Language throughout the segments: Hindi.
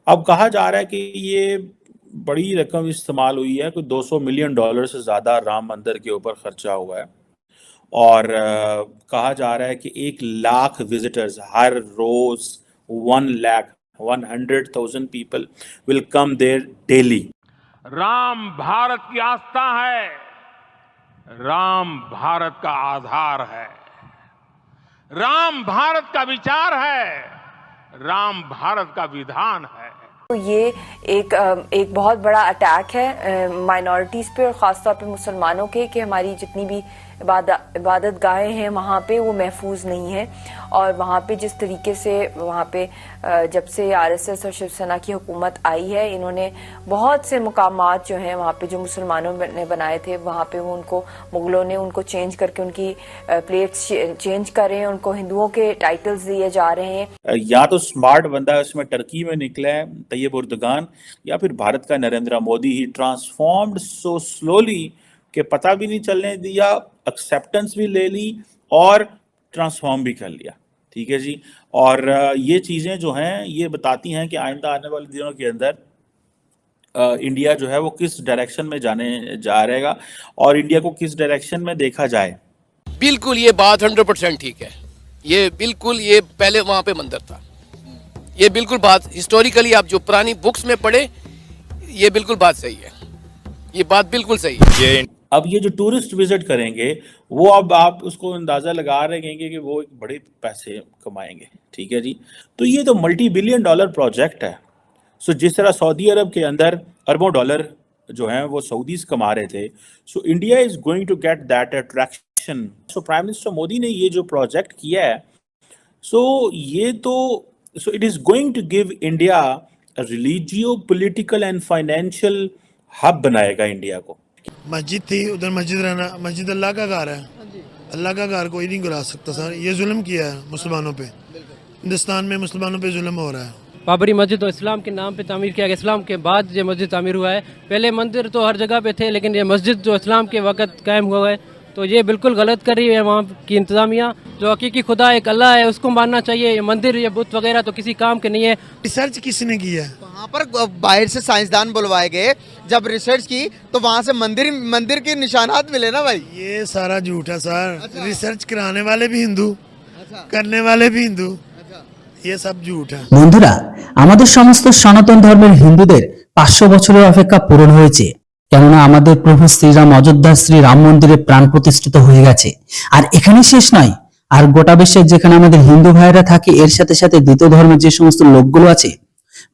अब कहा जा रहा है कि ये बड़ी रकम इस्तेमाल हुई है, कोई $200 मिलियन से ज़्यादा राम मंदिर के ऊपर खर्चा हुआ है। और कहा जा रहा है कि 1 लाख विजिटर्स हर रोज, 1 lakh 100,000 people will come there daily. Ram Bharat की आस्था है, राम भारत का आधार है, राम भारत का विचार है, राम भारत का विधान है। तो ये एक बहुत बड़ा अटैक है माइनॉरिटीज़ पे और ख़ासतौर पे मुसलमानों के, कि हमारी जितनी भी इबादत गाहें हैं वहाँ पे वो महफूज नहीं है। और वहाँ पे जिस तरीके से वहाँ पे जब से आरएसएस और शिवसेना की हुकूमत आई है, इन्होंने बहुत से मुकामात जो हैं वहाँ पे जो मुसलमानों ने बनाए थे, वहाँ पे वो उनको मुगलों ने उनको चेंज करके उनकी प्लेट्स चेंज कर रहे हैं, उनको हिंदुओं के टाइटल्स दिए जा रहे हैं। या तो स्मार्ट बंदा उसमें टर्की में निकला है तैयब उर्दगान, या फिर भारत का नरेंद्र मोदी ही ट्रांसफॉर्म्ड सो स्लोली कि पता भी नहीं चलने दिया, एक्सेप्टेंस भी ले ली और ट्रांसफॉर्म भी कर लिया। ठीक है जी। और ये चीज़ें जो हैं ये बताती हैं कि आइंदा आने वाले दिनों के अंदर इंडिया जो है वो किस डायरेक्शन में जाने जा रहेगा और इंडिया को किस डायरेक्शन में देखा जाए। बिल्कुल ये बात 100% ठीक है। ये बिल्कुल, ये पहले वहां पे मंदिर था। ये बिल्कुल बात हिस्टोरिकली आप जो पुरानी बुक्स में पढ़े, ये बिल्कुल बात सही है। ये बात बिल्कुल सही है। अब ये जो टूरिस्ट विजिट करेंगे वो अब आप उसको अंदाजा लगा रहे हैं कि वो एक बड़े पैसे कमाएंगे। ठीक है जी। तो ये तो $multi-billion प्रोजेक्ट है। सो जिस तरह सऊदी अरब के अंदर अरबों डॉलर जो हैं वो सऊदीज कमा रहे थे, so India is going to get that attraction. So prime minister Modi ने ये जो प्रोजेक्ट किया है, so it is going to give India religio political and financial hub बनाएगा इंडिया को। मस्जिद थी उधर, मस्जिद रहना, मस्जिद अल्लाह का घर है, अल्लाह का घर कोई नहीं गिरा सकता सर। ये जुल्म किया है मुसलमानों पे, हिंदुस्तान में मुसलमानों पे जुल्म हो रहा है। बाबरी मस्जिद तो इस्लाम के नाम पे तामीर किया गया, इस्लाम के बाद ये मस्जिद तामीर हुआ है। पहले मंदिर तो हर जगह पे थे, लेकिन ये मस्जिद जो इस्लाम के वक्त कायम हुआ है, तो ये बिल्कुल गलत कर रही है वहाँ की इंतजामिया। जो हकीकी खुदा एक अल्लाह है उसको मानना चाहिए। ये मंदिर, ये बुत वगैरह तो किसी काम के नहीं है। रिसर्च किसने की है? वहाँ पर बाहर से साइंसदान बुलवाए गए, जब रिसर्च की तो वहाँ से मंदिर के निशानात मिले ना भाई। ये सारा झूठ है सर। अच्छा। रिसर्च कराने वाले भी हिंदू, करने वाले भी हिंदू, ये सब झूठ है। বন্ধুরা, আমাদের সমস্ত সনাতন ধর্মের হিন্দুদের 500 বছরের অপেক্ষা পূরণ হয়েছে, কেননা আমাদের প্রভু শ্রীরাম অযোধ্যার শ্রী রাম মন্দিরে প্রাণ প্রতিষ্ঠিত হয়ে গেছে। আর এখানে শেষ নয়, আর গোটা বিশ্বের যেখানে আমাদের হিন্দু ভাইরা থাকে, এর সাথে সাথে দ্বিতীয় ধর্মের যে সমস্ত লোকগুলো আছে,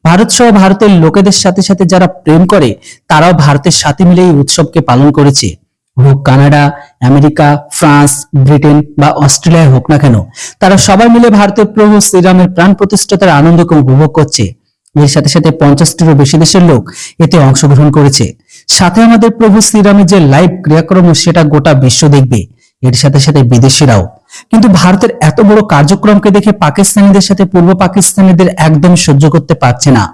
ভারত সহ ভারতের লোকেদের সাথে সাথে যারা প্রেম করে, তারাও ভারতের সাথে মিলে এই উৎসবকে পালন করেছে। হোক কানাডা, আমেরিকা, ফ্রান্স, ব্রিটেন বা অস্ট্রেলিয়া হোক না কেন, তারা সবাই মিলে ভারতের প্রভু শ্রীরামের প্রাণ প্রতিষ্ঠাতার আনন্দকে উপভোগ করছে। এর সাথে সাথে 50টিরও বেশি দেশের লোক এতে অংশগ্রহণ করেছে। সাথে আমাদের প্রভু শ্রীরামের যে লাইভ ক্রিয়াকর্ম, সেটা গোটা বিশ্ব দেখবে, এর সাথে সাথে বিদেশিরাও। কিন্তু ভারতের এত বড় কার্যক্রমকে দেখে পাকিস্তানিদের সাথে পূর্ব পাকিস্তানিদের একদম সহ্য করতে পারছে না।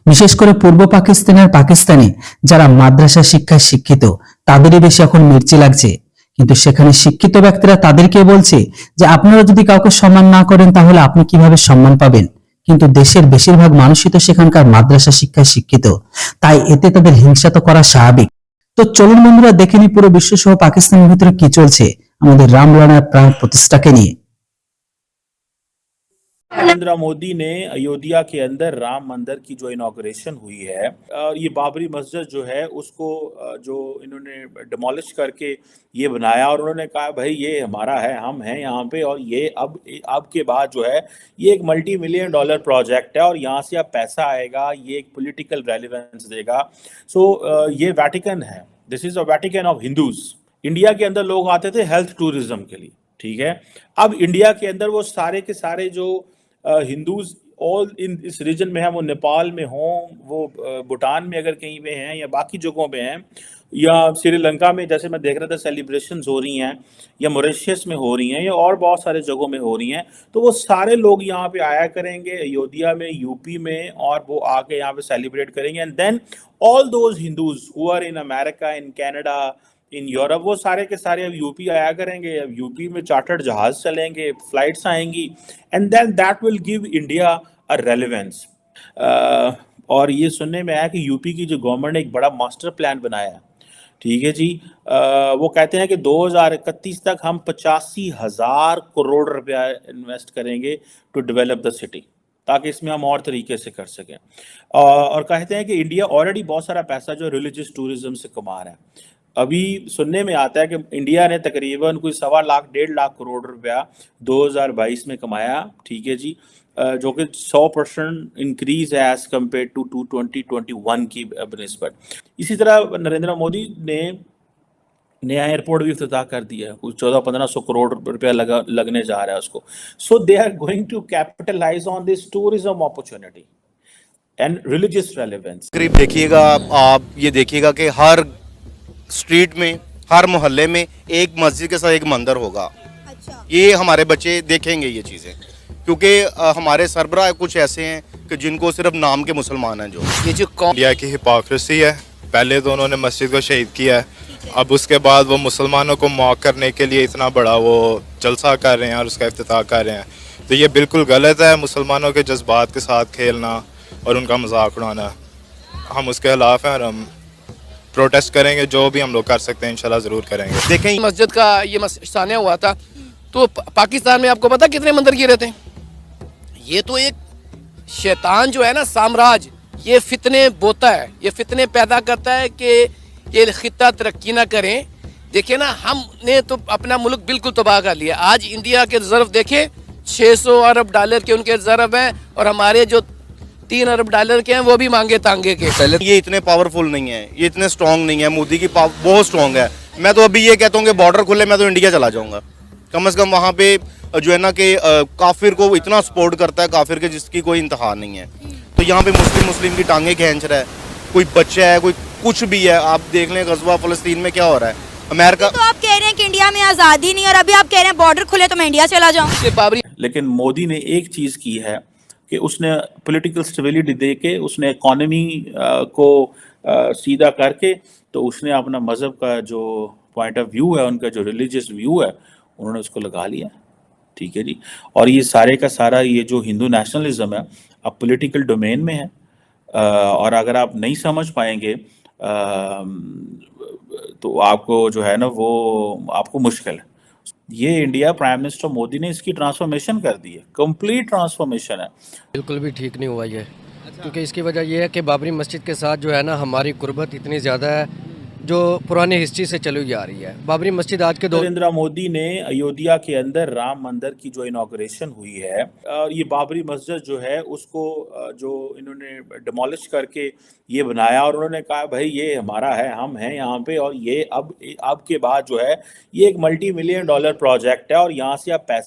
বিশেষ করে পূর্ব পাকিস্তানের পাকিস্তানি যারা মাদ্রাসা শিক্ষায় শিক্ষিত, তাদেরই বেশি এখন মির্চি লাগছে। কিন্তু সেখানে শিক্ষিত ব্যক্তিরা তাদেরকে বলছে যে আপনারা যদি কাউকে সম্মান না করেন তাহলে আপনি কিভাবে সম্মান পাবেন। কিন্তু দেশের বেশিরভাগ মানুষই তো সেখানকার মাদ্রাসা শিক্ষায় শিক্ষিত, তাই এতে তাদের হিংসা তো করা স্বাভাবিক। তো চলুন বন্ধুরা দেখে নি পুরো বিশ্ব সহ পাকিস্তানের ভিতরে কি চলছে আমাদের রামলালার প্রাণ প্রতিষ্ঠাকে নিয়ে। नरेंद्र मोदी ने अयोध्या के अंदर राम मंदिर की जो इनॉग्रेशन हुई है, ये बाबरी मस्जिद जो है उसको जो इन्होंने डिमोलिश करके ये बनाया और उन्होंने कहा भाई ये हमारा है, हम हैं यहाँ पे, और ये अब के बाद जो है ये एक $multi-million प्रोजेक्ट है और यहाँ से अब पैसा आएगा, ये एक पॉलिटिकल रेलेवेंस देगा। सो ये वेटिकन है, this is a Vatican of Hindus. India के अंदर लोग आते थे हेल्थ टूरिज्म के लिए। ठीक है। अब इंडिया के अंदर वो सारे के सारे जो हिंदूज ऑल इन इस रीजन में है, वो नेपाल में हों, वो भूटान में अगर कहीं पे हैं या बाकी जगहों पे हैं, या श्रीलंका में जैसे मैं देख रहा था सेलिब्रेशंस हो रही हैं, या मॉरिशस में हो रही हैं, या और बहुत सारे जगहों में हो रही हैं, तो वो सारे लोग यहाँ पे आया करेंगे अयोध्या में, यूपी में, और वो आके यहाँ पे सेलिब्रेट करेंगे। And then all those Hindus who are in America, in Canada, in Europe, वो सारे के सारे अब यूपी आया करेंगे। अब यूपी में चार्टर्ड जहाज चलेंगे, फ्लाइट्स आएंगी, and then that will give India a relevance. और ये सुनने में आया कि यूपी की जो गवर्नमेंट ने एक बड़ा मास्टर प्लान बनाया है, ठीक है जी। वो कहते हैं कि 2031 तक हम 85,000 करोड़ रुपया इन्वेस्ट करेंगे टू डेवलप द सिटी, ताकि इसमें हम और तरीके से कर सकें। और कहते हैं कि इंडिया ऑलरेडी बहुत सारा पैसा जो रिलीजियस टूरिज्म से कमा रहा है। अभी सुनने में आता है कि इंडिया ने तकरीबन कोई 1.25 लाख 1.5 लाख करोड़ रुपया 2022 में कमाया, ठीक है जी, जो कि 100% इंक्रीज है एज कम्पेयर टू 2021 की बनिस्बत। इसी तरह नरेंद्र मोदी ने नया एयरपोर्ट भी इफ्तिताह कर दिया है, कुछ 1400-1500 करोड़ रुपया लगने जा रहा है उसको। So they are going to capitalise on this tourism opportunity and religious relevance. करीब देखिएगा आप ये देखिएगा कि हर स्ट्रीट में, हर मोहल्ले में एक मस्जिद के साथ एक मंदिर होगा। अच्छा। ये हमारे बच्चे देखेंगे ये चीज़ें, क्योंकि हमारे सरबराह कुछ ऐसे हैं कि जिनको सिर्फ नाम के मुसलमान हैं। जो ये जो इंडिया की हिपोक्रेसी है, पहले तो उन्होंने मस्जिद को शहीद किया है, अब उसके बाद वो मुसलमानों को मौक करने के लिए इतना बड़ा वो जलसा कर रहे हैं और उसका इफ्तिताह कर रहे हैं। तो ये बिल्कुल गलत है, मुसलमानों के जज्बात के साथ खेलना और उनका मजाक उड़ाना। हम उसके खिलाफ हैं और हम प्रोटेस्ट करेंगे, जो भी हम लोग कर सकते हैं इंशाल्लाह ज़रूर करेंगे। देखें मस्जिद का ये सानिया हुआ था, तो पाकिस्तान में आपको पता कितने मंदिर गिरे थे? ये तो एक शैतान जो है ना, साम्राज्य, ये फितने बोता है, ये फितने पैदा करता है कि ये खित्ता तरक्की ना करें। देखिए ना, हमने तो अपना मुल्क बिल्कुल तबाह कर लिया। आज इंडिया के रिजर्व देखे, 600 अरब डॉलर के उनके रिजर्व हैं, और हमारे जो 3 अरब डॉलर के हैं वो भी मांगे तांगे के। पहले ये इतने पावरफुल नहीं है, ये इतने स्ट्रांग नहीं है। मोदी की पावर बहुत स्ट्रांग है। मैं तो अभी ये कहता हूँ कि बॉर्डर खुले, मैं तो इंडिया चला जाऊँगा। कम से कम वहाँ पे जो है ना कि काफिर को इतना सपोर्ट करता है, काफिर के जिसकी कोई इंतहा नहीं है। तो यहाँ पे मुस्लिम की टांगे खींच रहा है, कोई बच्चा है, कोई कुछ भी है। आप देख लें गज़वा फ़लस्तीन में क्या हो रहा है। अमेरिका तो आप कह रहे हैं कि इंडिया में आज़ादी नहीं, और अभी आप कह रहे हैं बॉर्डर खुले तो मैं इंडिया चला जाऊँ। लेकिन मोदी ने एक चीज़ की है कि उसने पॉलिटिकल स्टेबिलिटी दे के, उसने इकॉनमी को सीधा करके, तो उसने अपना मज़हब का जो पॉइंट ऑफ व्यू है, उनका जो रिलीजियस व्यू है, उन्होंने उसको लगा लिया, ठीक है जी। और ये सारे का सारा ये जो हिंदू नेशनलिज्म है अब पॉलिटिकल डोमेन में है, और अगर आप नहीं समझ पाएंगे तो आपको जो है ना वो आपको मुश्किल है। ये इंडिया प्राइम मिनिस्टर मोदी ने इसकी ट्रांसफॉर्मेशन कर दी है, कंप्लीट ट्रांसफॉर्मेशन है। बिल्कुल भी ठीक नहीं हुआ ये, क्योंकि इसकी वजह यह है कि बाबरी मस्जिद के साथ जो है ना हमारी कुर्बत इतनी ज़्यादा है जो पुरानी हिस्ट्री से चली आ रही है। बाबरी मस्जिद आज के दौर नरेंद्र मोदी ने अयोध्या के अंदर राम मंदिर की जो इनॉग्रेशन हुई है, ये बाबरी मस्जिद जो है उसको जो इन्होंने डिमोलिश करके ये बनाया, और उन्होंने कहा भाई ये हमारा है, हम हैं यहाँ पे, और ये अब के बाद जो है ये एक $multi-million प्रोजेक्ट है, और यहाँ से आप पैसे